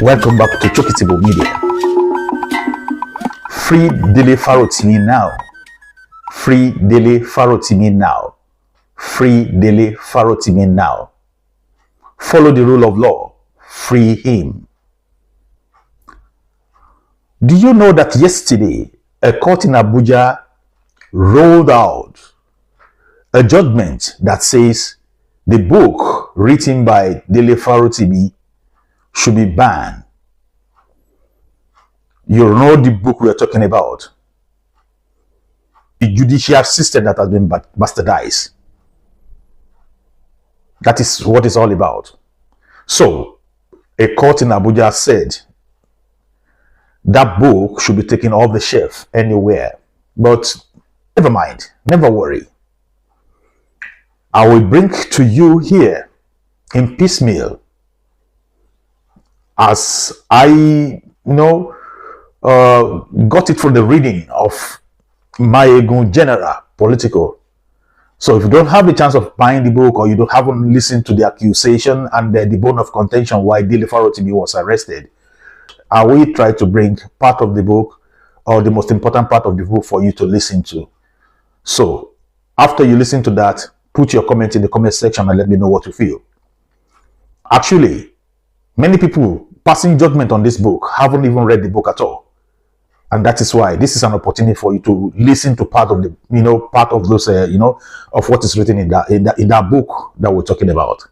Welcome back to Chokitibo Media. Free Dele Farotimi now. Free Dele Farotimi now. Free Dele Farotimi now. Follow the rule of law. Free him. Do you know that yesterday a court in Abuja rolled out a judgment that says the book written by Dele Farotimi should be banned? You know the book we are talking about. The judicial system that has been bastardized. That is what it's all about. So, a court in Abuja said that book should be taken off the shelf anywhere. But never mind, never worry. I will bring to you here in piecemeal, as I got it from the reading of MAYEGUN General Political. So if you don't have the chance of buying the book, or you haven't listened to the accusation and the bone of contention why Dele Farotimi was arrested, I will try to bring part of the book, or the most important part of the book, for you to listen to. So after you listen to that, put your comment in the comment section and let me know what you feel. Actually, many people passing judgment on this book haven't even read the book at all. And that is why this is an opportunity for you to listen to part of the, part of those, of what is written in that book that we're talking about.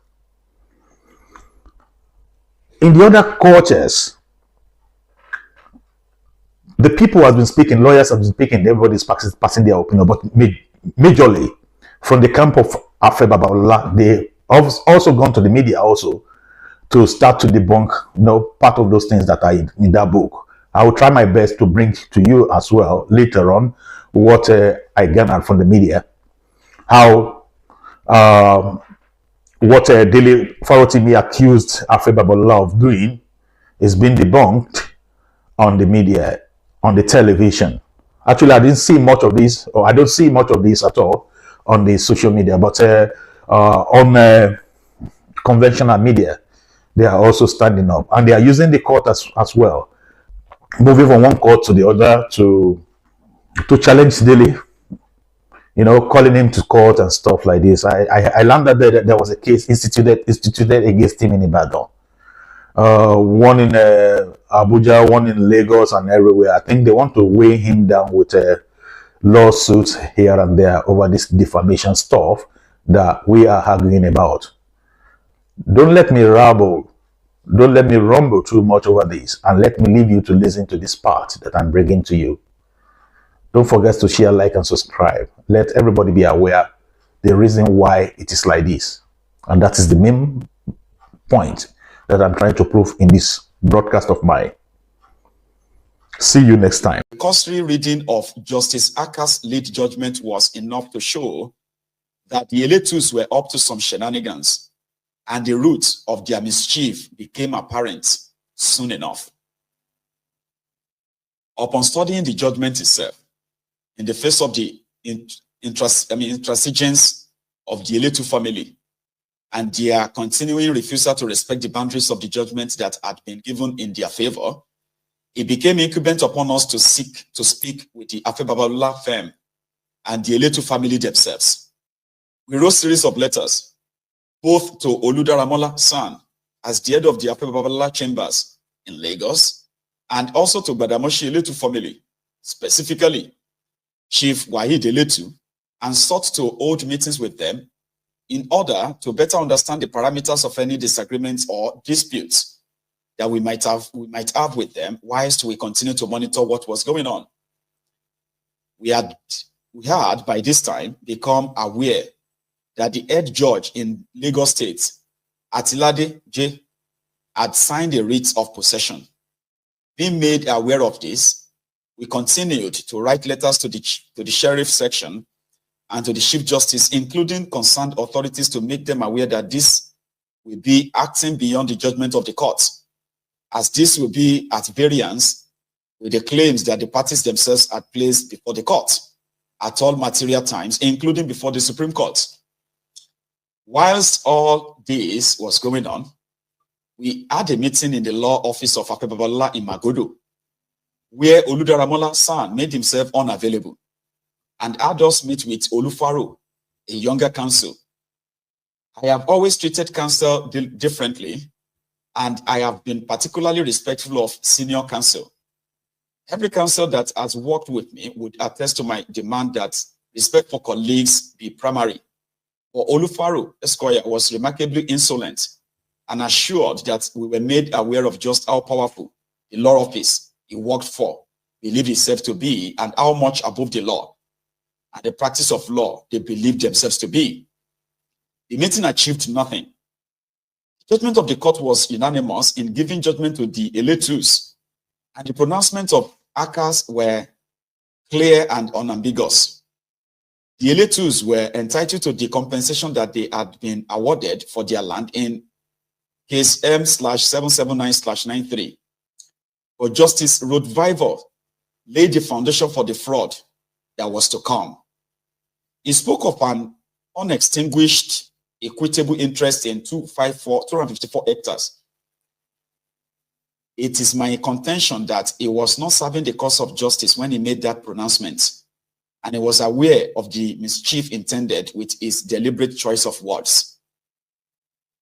In the other cultures, the people have been speaking, lawyers have been speaking, everybody's passing their opinion, but majorly from the camp of Babalola, they have also gone to the media also to start to debunk, part of those things that are in that book. I will try my best to bring to you as well later on what I gathered from the media, how what Dele Farotimi accused Babalola of doing is being debunked on the media, on the television. Actually, I didn't see much of this, or I don't see much of this at all on the social media, but on conventional media, they are also standing up, and they are using the court as well, moving from one court to the other to challenge Dele, calling him to court and stuff like this. I learned that there was a case instituted against him in Ibadan, one in Abuja, one in Lagos, and everywhere. I think they want to weigh him down with lawsuits here and there over this defamation stuff that we are arguing about. Don't let me ramble. Don't let me rumble too much over this, and let me leave you to listen to this part that I'm bringing to you. Don't forget to share, like, and subscribe. Let everybody be aware the reason why it is like this. And that is the main point that I'm trying to prove in this broadcast of mine. See you next time. The cursory reading of Justice Aka's lead judgment was enough to show that the Eletus were up to some shenanigans, and the roots of their mischief became apparent soon enough. Upon studying the judgment itself, in the face of the intransigence of the Eletu family and their continuing refusal to respect the boundaries of the judgment that had been given in their favor, it became incumbent upon us to seek to speak with the Babalola firm and the Eletu family themselves. We wrote a series of letters, both to Oludaramola San, as the head of the Babalola chambers in Lagos, and also to Gbadamosi Eletu family, specifically Chief Wahid Eletu, and sought to hold meetings with them in order to better understand the parameters of any disagreements or disputes that we might have with them, whilst we continue to monitor what was going on. We had by this time become aware that the head judge in Lagos State, Atilade J, had signed a writ of possession. Being made aware of this, we continued to write letters to the sheriff section and to the Chief Justice, including concerned authorities, to make them aware that this will be acting beyond the judgment of the court, as this will be at variance with the claims that the parties themselves had placed before the court at all material times, including before the Supreme Court. Whilst all this was going on, we had a meeting in the law office of Babalola in Magodo, where Oludaramola San made himself unavailable and had us meet with Olufaro, a younger counsel. I have always treated counsel differently, and I have been particularly respectful of senior counsel. Every counsel that has worked with me would attest to my demand that respect for colleagues be primary. But Olufaro Esquire was remarkably insolent and assured that we were made aware of just how powerful the law office he worked for believed himself to be, and how much above the law and the practice of law they believed themselves to be. The meeting achieved nothing. The judgment of the court was unanimous in giving judgment to the Eletus, and the pronouncement of ACAs were clear and unambiguous. The Eletus were entitled to the compensation that they had been awarded for their land in case M/779/93. But Justice Rodvival laid the foundation for the fraud that was to come. He spoke of an unextinguished equitable interest in 254 hectares. It is my contention that he was not serving the cause of justice when he made that pronouncement, and he was aware of the mischief intended with his deliberate choice of words.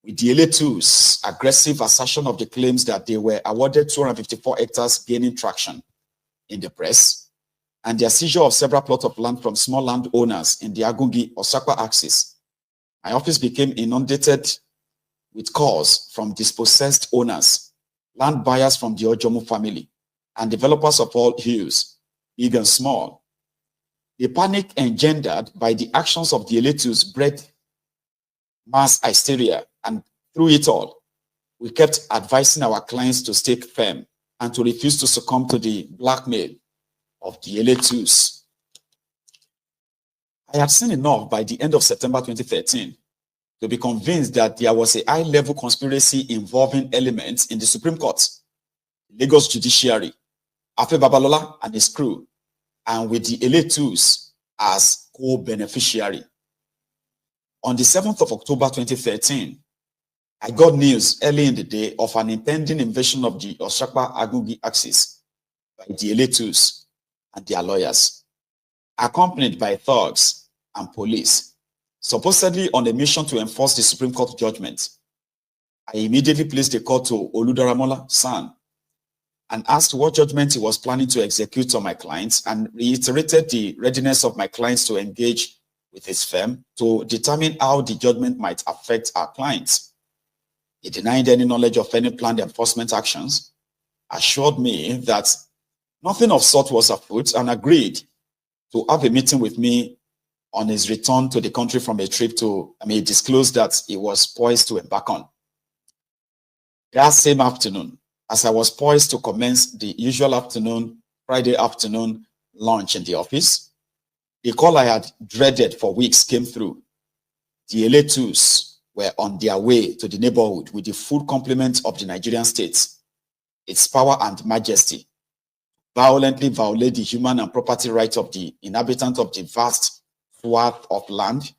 With the Eletu's aggressive assertion of the claims that they were awarded 254 hectares gaining traction in the press, and their seizure of several plots of land from small landowners in the Agungi-Osakwa axis, my office became inundated with calls from dispossessed owners, land buyers from the Ojomo family, and developers of all hues, big and small. The panic engendered by the actions of the Eletus bred mass hysteria, and through it all, we kept advising our clients to stay firm and to refuse to succumb to the blackmail of the Eletus. I had seen enough by the end of September 2013 to be convinced that there was a high-level conspiracy involving elements in the Supreme Court, Lagos Judiciary, Afe Babalola and his crew, and with the Eletus as co-beneficiary. On the 7th of October 2013, I got news early in the day of an impending invasion of the Osakwa Agungi axis by the Eletus and their lawyers, accompanied by thugs and police, supposedly on a mission to enforce the Supreme Court judgment. I immediately placed a call to Oludaramola San and asked what judgment he was planning to execute on my clients, and reiterated the readiness of my clients to engage with his firm to determine how the judgment might affect our clients. He denied any knowledge of any planned enforcement actions, assured me that nothing of sort was afoot, and agreed to have a meeting with me on his return to the country from a trip to, he disclosed that he was poised to embark on. That same afternoon, as I was poised to commence the usual Friday afternoon lunch in the office, the call I had dreaded for weeks came through. The Eletus were on their way to the neighborhood with the full complement of the Nigerian state, its power and majesty, violently violate the human and property rights of the inhabitants of the vast swath of land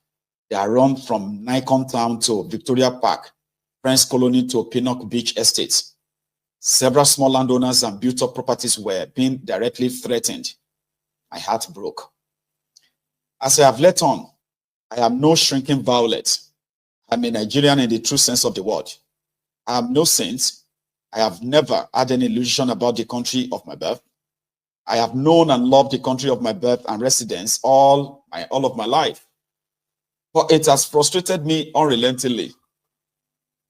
that run from Nikon Town to Victoria Park, French Colony to Pinnock Beach Estates. Several small landowners and built-up properties were being directly threatened. My heart broke. As I have let on, I am no shrinking violet. I'm a Nigerian in the true sense of the word. I am no saint. I have never had any illusion about the country of my birth. I have known and loved the country of my birth and residence all of my life. But it has frustrated me unrelentingly,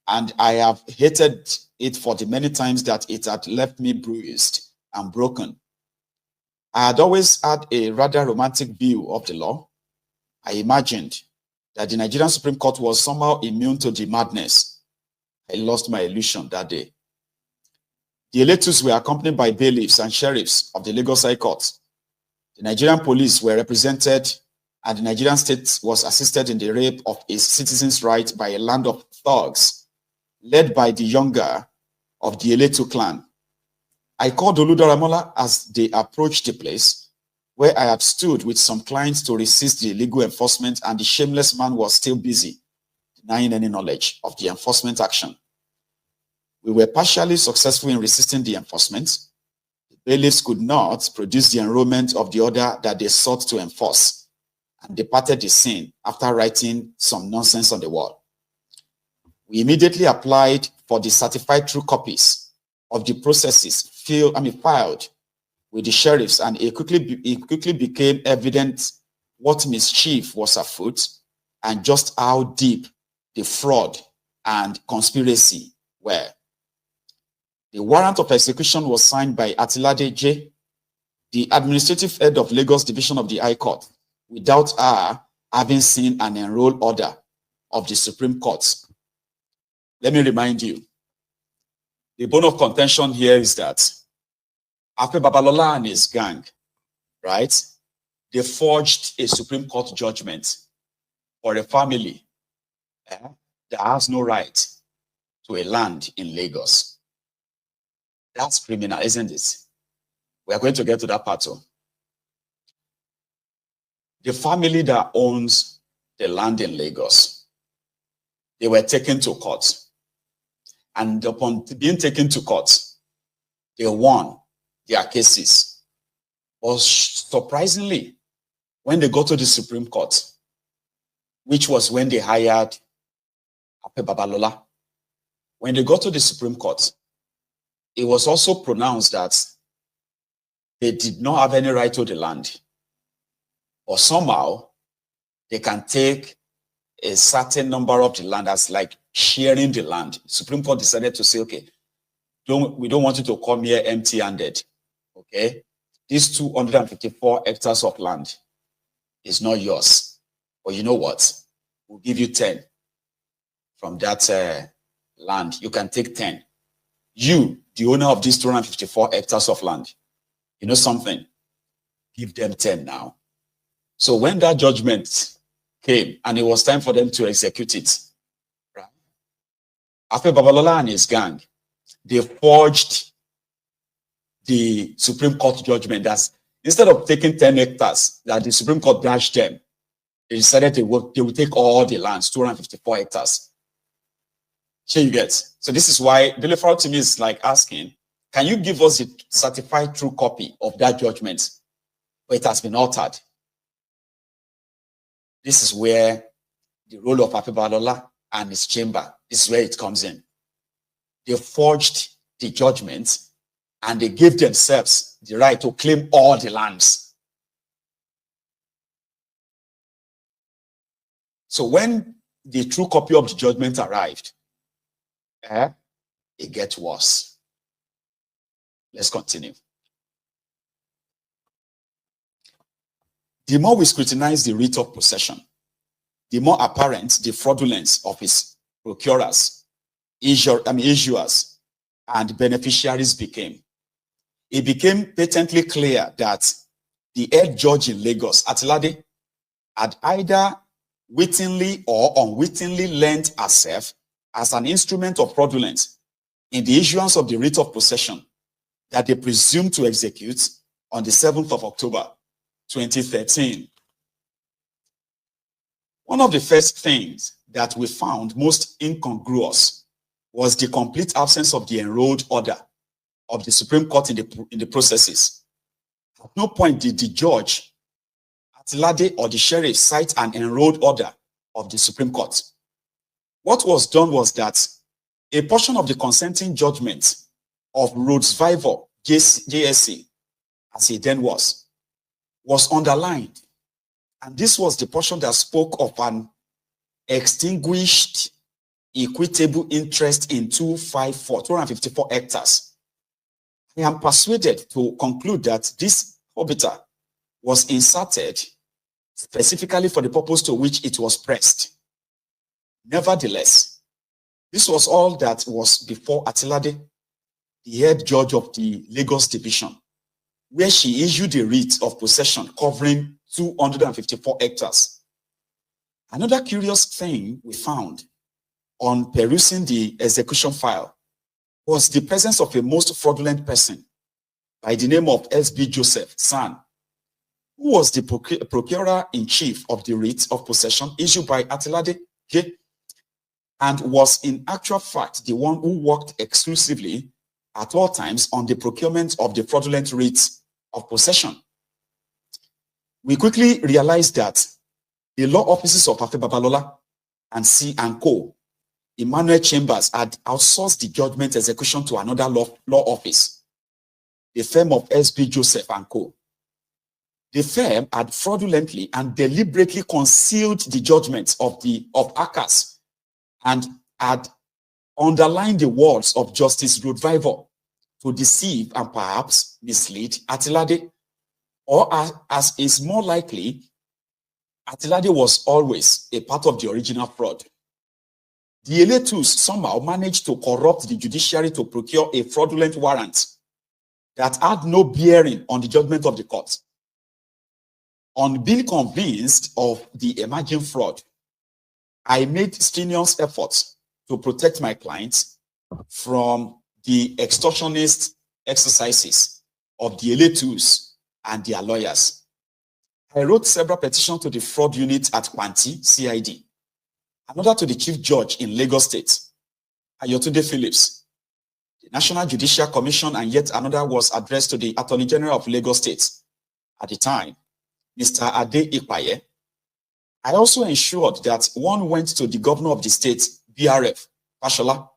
and I have hated it for the many times that it had left me bruised and broken. I had always had a rather romantic view of the law. I imagined that the Nigerian Supreme Court was somehow immune to the madness. I lost my illusion that day. The Eletus were accompanied by bailiffs and sheriffs of the Lagos High Court. The Nigerian police were represented, and the Nigerian state was assisted in the rape of its citizens' rights by a land of thugs, led by the younger of the Eletu clan. I called Oludaramola as they approached the place where I had stood with some clients to resist the illegal enforcement, and the shameless man was still busy denying any knowledge of the enforcement action. We were partially successful in resisting the enforcement. The bailiffs could not produce the enrollment of the order that they sought to enforce and departed the scene after writing some nonsense on the wall. We immediately applied for the certified true copies of the processes filed with the sheriffs, and it quickly became evident what mischief was afoot and just how deep the fraud and conspiracy were. The warrant of execution was signed by Atilade J, the administrative head of Lagos Division of the High Court, without her having seen an enrolled order of the Supreme Court. Let me remind you, the bone of contention here is that after Babalola and his gang, right, they forged a Supreme Court judgment for a family that has no right to a land in Lagos. That's criminal, isn't it? We are going to get to that part too. The family that owns the land in Lagos, they were taken to court. And upon being taken to court, they won their cases. But surprisingly, when they got to the Supreme Court, which was when they hired Babalola, when they got to the Supreme Court, it was also pronounced that they did not have any right to the land. Or somehow, they can take a certain number of the land as like sharing the land. Supreme Court decided to say, okay, we don't want you to come here empty-handed. Okay? These 254 hectares of land is not yours. But you know what? We'll give you 10 from that land. You can take 10. You, the owner of these 254 hectares of land, you know something? Give them 10 now. So when that judgment came and it was time for them to execute it, right? After Babalola and his gang, they forged the Supreme Court judgment that instead of taking 10 hectares that the Supreme Court dashed them, they decided they would take all the lands, 254 hectares. Here you get. So this is why Dele Farotimi is like asking, can you give us a certified true copy of that judgment? But it has been altered. This is where the role of Babalola and his chamber, this is where it comes in. They forged the judgment and they gave themselves the right to claim all the lands. So when the true copy of the judgment arrived, it gets worse. Let's continue. The more we scrutinize the rite of possession, the more apparent the fraudulence of his procurers, issuers, and beneficiaries became. It became patently clear that the head judge in Lagos, Atilade, had either wittingly or unwittingly lent herself as an instrument of fraudulence in the issuance of the writ of possession that they presumed to execute on the 7th of October, 2013. One of the first things that we found most incongruous was the complete absence of the enrolled order of the Supreme Court in the processes. At no point did the judge, Atilade, or the sheriff cite an enrolled order of the Supreme Court. What was done was that a portion of the consenting judgment of Rhodes Viver JSC, as he then was underlined. And this was the portion that spoke of an extinguished equitable interest in 254 hectares. I am persuaded to conclude that this obiter was inserted specifically for the purpose to which it was pressed. Nevertheless, this was all that was before Atilade, the head judge of the Lagos Division, where she issued a writ of possession covering 254 hectares. Another curious thing we found on perusing the execution file was the presence of a most fraudulent person by the name of S.B. Joseph San, who was the procurer-in-chief of the writ of possession issued by Atilade. and was in actual fact the one who worked exclusively at all times on the procurement of the fraudulent writs of possession. We quickly realized that the law offices of Afe Babalola and C and Co. Emmanuel Chambers had outsourced the judgment execution to another law office, the firm of SB Joseph and Co. The firm had fraudulently and deliberately concealed the judgments of ACAS and had underlined the words of Justice Rodviver to deceive and perhaps mislead Atilade, or as is more likely, Atilade was always a part of the original fraud. The Eletus somehow managed to corrupt the judiciary to procure a fraudulent warrant that had no bearing on the judgment of the court. On being convinced of the emerging fraud, I made strenuous efforts to protect my clients from the extortionist exercises of the Eletus and their lawyers. I wrote several petitions to the fraud unit at Kwanti, CID, another to the Chief Judge in Lagos State, Ayotunde Phillips, the National Judicial Commission, and yet another was addressed to the Attorney General of Lagos State at the time, Mr. Ade Ikpaye. I also ensured that one went to the governor of the state, BRF, Fashola,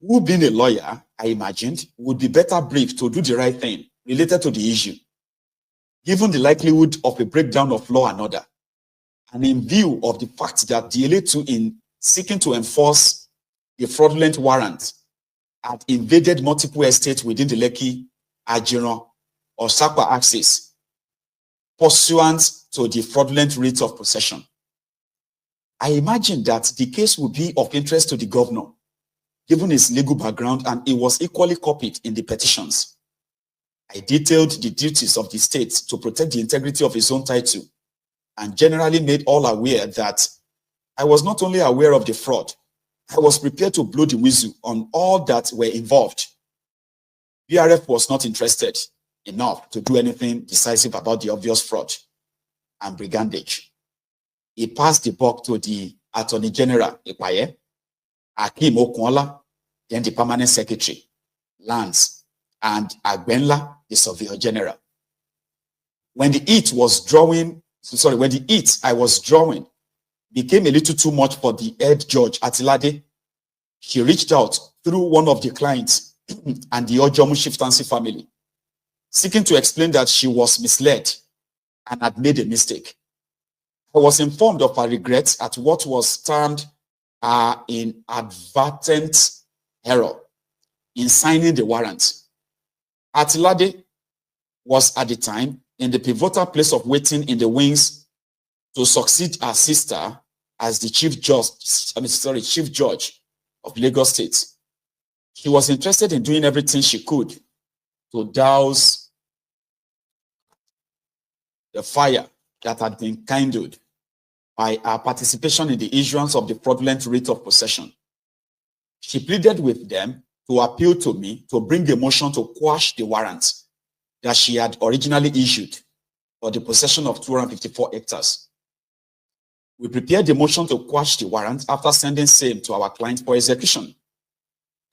who, being a lawyer, I imagined, would be better briefed to do the right thing related to the issue, given the likelihood of a breakdown of law and order, and in view of the fact that the Eletu, in seeking to enforce the fraudulent warrant, had invaded multiple estates within the Lekki, Ajiran, or Sakwa axis, pursuant to the fraudulent writ of possession. I imagined that the case would be of interest to the governor, given his legal background, and it was equally copied in the petitions. I detailed the duties of the state to protect the integrity of his own title, and generally made all aware that I was not only aware of the fraud, I was prepared to blow the whistle on all that were involved. BRF was not interested enough to do anything decisive about the obvious fraud and brigandage. He passed the buck to the Attorney General, Ikpaye, Akim Okunla, then the Permanent Secretary, Lands, and Agbenla, the Surveyor General. When the heat I was drawing became a little too much for the head judge, Atilade, she reached out through one of the clients and the Ojomu Shiftansi family, seeking to explain that she was misled and had made a mistake. I was informed of her regrets at what was termed an inadvertent error in signing the warrant. Atilade was at the time in the pivotal place of waiting in the wings to succeed her sister as the Chief Judge of Lagos State. She was interested in doing everything she could to douse the fire that had been kindled by our participation in the issuance of the fraudulent writ of possession. She pleaded with them to appeal to me to bring a motion to quash the warrant that she had originally issued for the possession of 254 hectares. We prepared the motion to quash the warrant after sending same to our client for execution.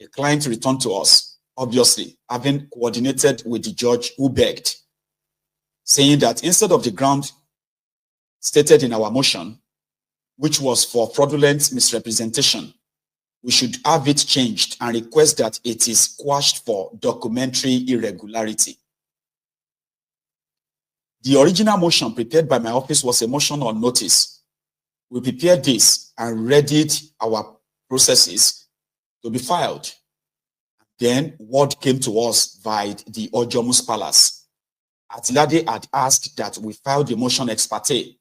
The client returned to us, obviously, having coordinated with the judge who begged, saying that instead of the ground stated in our motion, which was for fraudulent misrepresentation, we should have it changed and request that it is quashed for documentary irregularity. The original motion prepared by my office was a motion on notice. We prepared this and readied our processes to be filed. Then word came to us by the Ojomu's Palace. Atilade had asked that we file the motion ex parte.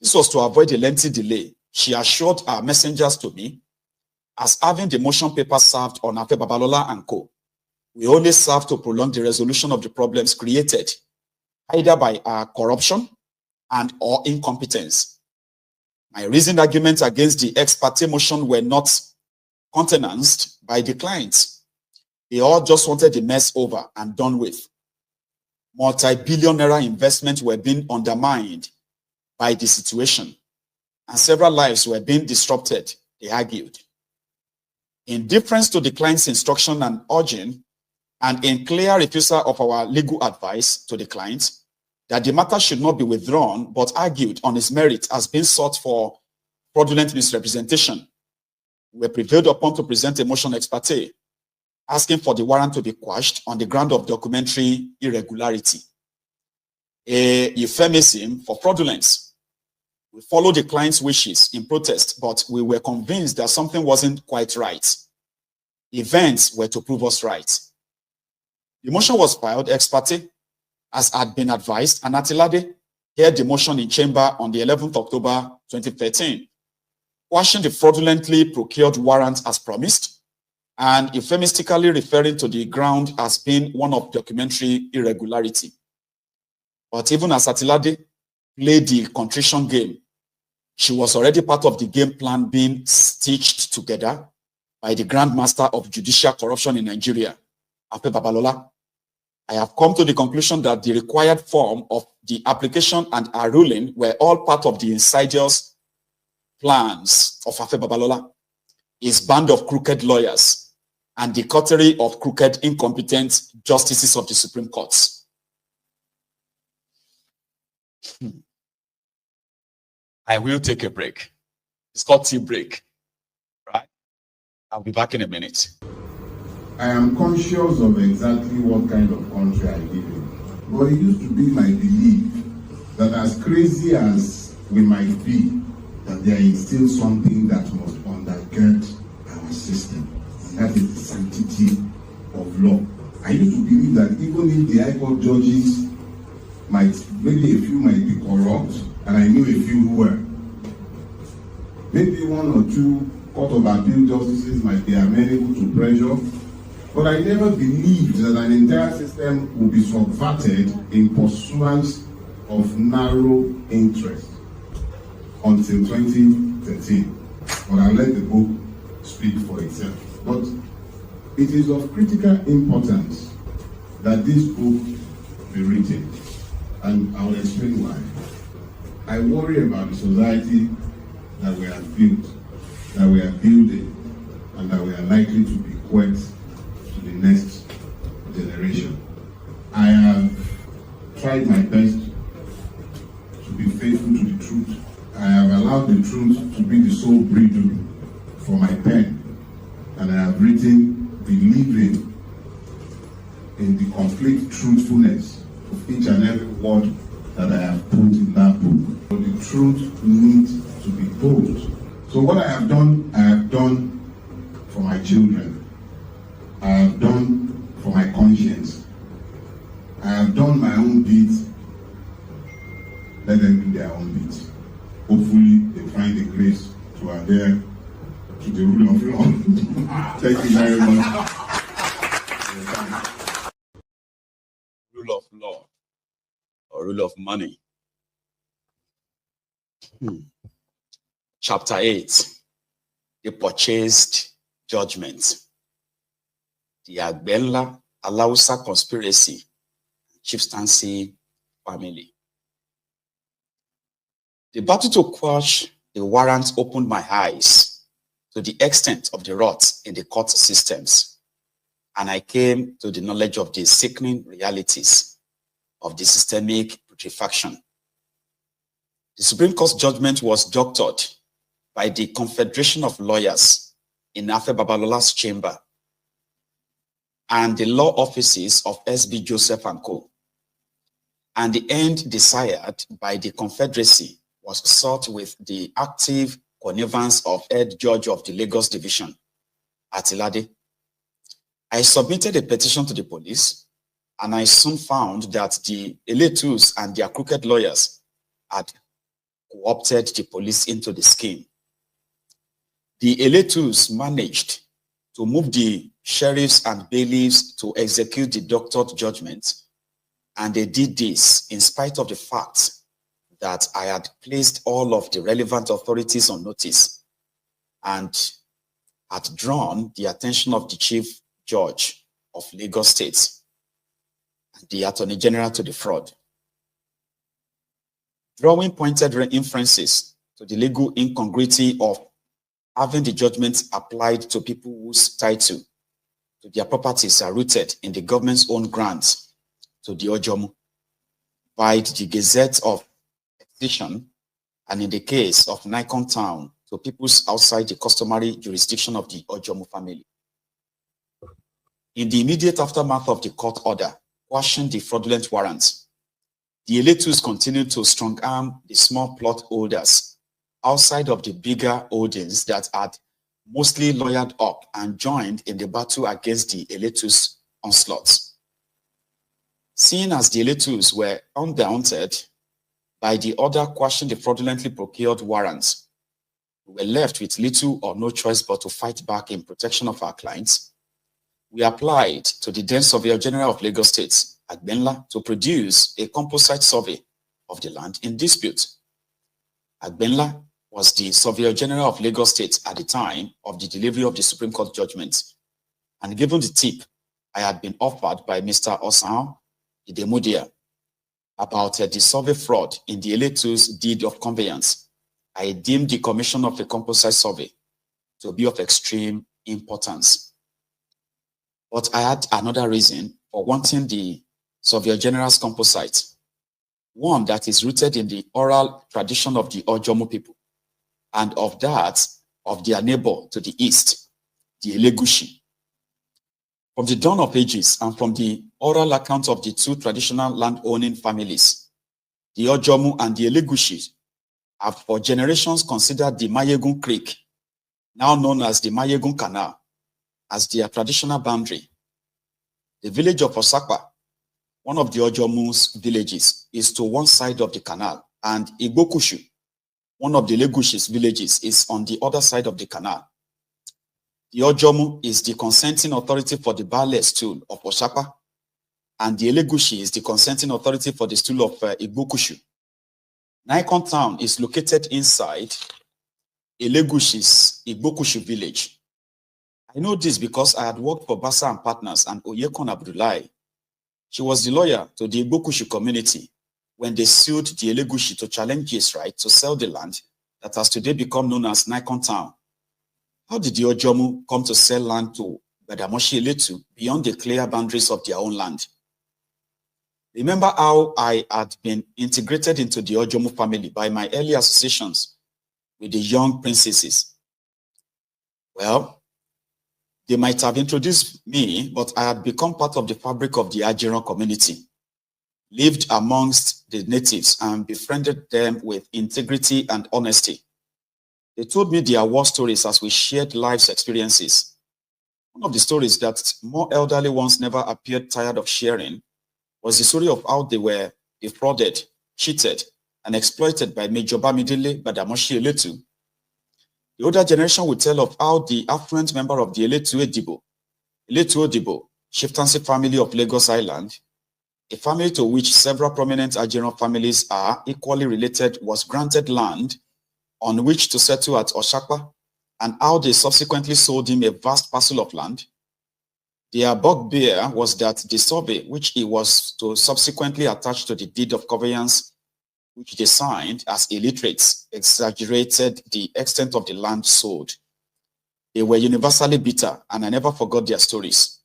This was to avoid a lengthy delay. She assured our messengers to me, as having the motion paper served on Afe Babalola and Co. We only serve to prolong the resolution of the problems created, either by our corruption and or incompetence. My reasoned arguments against the ex parte motion were not countenanced by the clients. They all just wanted the mess over and done with. Multi-billion naira investments were being undermined by the situation, and several lives were being disrupted they argued. In deference to the client's instruction and urging, and in clear refusal of our legal advice to the client, that the matter should not be withdrawn, but argued on its merit as being sought for fraudulent misrepresentation, we were prevailed upon to present a motion ex parte, asking for the warrant to be quashed on the ground of documentary irregularity, a euphemism for fraudulence. We followed the client's wishes in protest, but we were convinced that something wasn't quite right. Events were to prove us right. The motion was filed ex parte, as had been advised, and Atilade heard the motion in chamber on the 11th October 2013, quashing the fraudulently procured warrant as promised, and euphemistically referring to the ground as being one of documentary irregularity. But even as Atilade played the contrition game, she was already part of the game plan being stitched together by the Grand Master of Judicial Corruption in Nigeria, Afe Babalola. I have come to the conclusion that the required form of the application and our ruling were all part of the insidious plans of Afe Babalola, his band of crooked lawyers, and the coterie of crooked, incompetent justices of the Supreme Courts. I will take a break. It's called tea break, right? I'll be back in a minute. I am conscious of exactly what kind of country I live in. But it used to be my belief that as crazy as we might be, that there is still something that must undergird our system. And that is the sanctity of law. I used to believe that even if the High Court judges maybe a few might be corrupt, and I knew a few who were. Maybe one or two Court of Appeal justices might be amenable to pressure, but I never believed that an entire system would be subverted in pursuance of narrow interest until 2013. But I'll let the book speak for itself. But it is of critical importance that this book be written, and I will explain why. I worry about the society that we have built, that we are building, and that we are likely to bequeath to the next generation. I have tried my best to be faithful to the truth. I have allowed the truth to be the sole bridle for my pen, and I have written believing in the complete truthfulness of each and every word that I have put in that book. But the truth needs to be told. So what I have done for my children. I have done for my conscience. I have done my own bit. Let them do their own bit. Hopefully they find the grace to adhere to the rule of law. Thank you very much. Rule of law or rule of money. Chapter 8, the purchased judgment. The Agbenla Alausa conspiracy, chieftaincy family. The battle to quash the warrant opened my eyes to the extent of the rot in the court systems, and I came to the knowledge of the sickening realities of the systemic putrefaction. The Supreme Court's judgment was doctored by the Confederation of Lawyers in Afe Babalola's chamber and the law offices of S.B. Joseph and Co. And the end desired by the Confederacy was sought with the active connivance of head judge of the Lagos Division, Atilade. I submitted a petition to the police, and I soon found that the Eletus and their crooked lawyers had co-opted the police into the scheme. The Eletus managed to move the sheriffs and bailiffs to execute the doctored judgment, and they did this in spite of the fact that I had placed all of the relevant authorities on notice and had drawn the attention of the Chief Judge of Lagos State and the Attorney General to the fraud. Drawing pointed inferences to the legal incongruity of having the judgment applied to people whose title to their properties are rooted in the government's own grants to the Ojomu by the Gazette of Excision, and in the case of Nikon Town, to peoples outside the customary jurisdiction of the Ojomu family. In the immediate aftermath of the court order quashing the fraudulent warrants, the Eletus continued to strong-arm the small plot holders outside of the bigger holdings that had mostly lawyered up and joined in the battle against the Eletus onslaughts. Seeing as the Eletus were undaunted by the order quashing the fraudulently procured warrants, we were left with little or no choice but to fight back in protection of our clients. We applied to the then Surveyor General of Lagos State, Agbenla, to produce a composite survey of the land in dispute. Agbenla was the Surveyor General of Lagos State at the time of the delivery of the Supreme Court judgment, and given the tip I had been offered by Mr. Osan Idemudia about the survey fraud in the Eletu's deed of conveyance, I deemed the commission of a composite survey to be of extreme importance. But I had another reason for wanting the Surveyor General's composite, one that is rooted in the oral tradition of the Ojomo people, and of that of their neighbor to the east, the Elegushi. From the dawn of ages and from the oral account of the two traditional land-owning families, the Ojomu and the Elegushi have for generations considered the MAYEGUN Creek, now known as the MAYEGUN Canal, as their traditional boundary. The village of Osakpa, one of the Ojomu's villages, is to one side of the canal, and Igbokushu, one of the Legushi's villages, is on the other side of the canal. The Ojomu is the consenting authority for the Baale stool of Osakpa, and the Elegushi is the consenting authority for the stool of Igbokushu. Nikon Town is located inside Elegushi's Igbokushu village. I know this because I had worked for Basa and Partners and Oyekon Abdullahi. She was the lawyer to the Igbokushu community when they sued the Elegushi to challenge his right to sell the land that has today become known as Nikon Town. How did the Ojomu come to sell land to Badamoshi Eletu beyond the clear boundaries of their own land? Remember how I had been integrated into the Ojomu family by my early associations with the young princesses? Well, they might have introduced me, but I had become part of the fabric of the Ajiran community, lived amongst the natives and befriended them with integrity and honesty. They told me their war stories as we shared life's experiences. One of the stories that more elderly ones never appeared tired of sharing was the story of how they were defrauded, cheated, and exploited by Major Bamidele Badamoshi Eletu. The older generation would tell of how the affluent member of the Eletu Odibo, chieftaincy family of Lagos Island, a family to which several prominent Ajiran families are equally related, was granted land on which to settle at Osakpa, and how they subsequently sold him a vast parcel of land. Their bugbear was that the survey, which he was to subsequently attach to the deed of conveyance, which they signed as illiterates, exaggerated the extent of the land sold. They were universally bitter, and I never forgot their stories.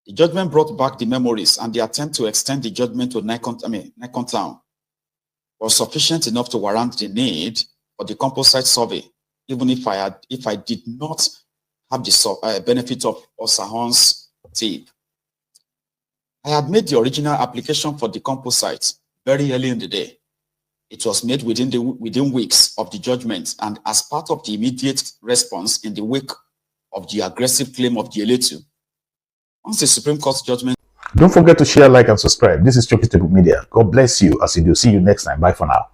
The judgment brought back the memories, and the attempt to extend the judgment to Nikon Town was sufficient enough to warrant the need for the composite survey, even if I did not have the benefit of Osahon's tape. I had made the original application for the composite very early in the day. It was made within weeks of the judgment, and as part of the immediate response in the wake of the aggressive claim of the Eletu. Once the Supreme Court's judgment... Don't forget to share, like, and subscribe. This is Systembook Media. God bless you as you do. See you next time. Bye for now.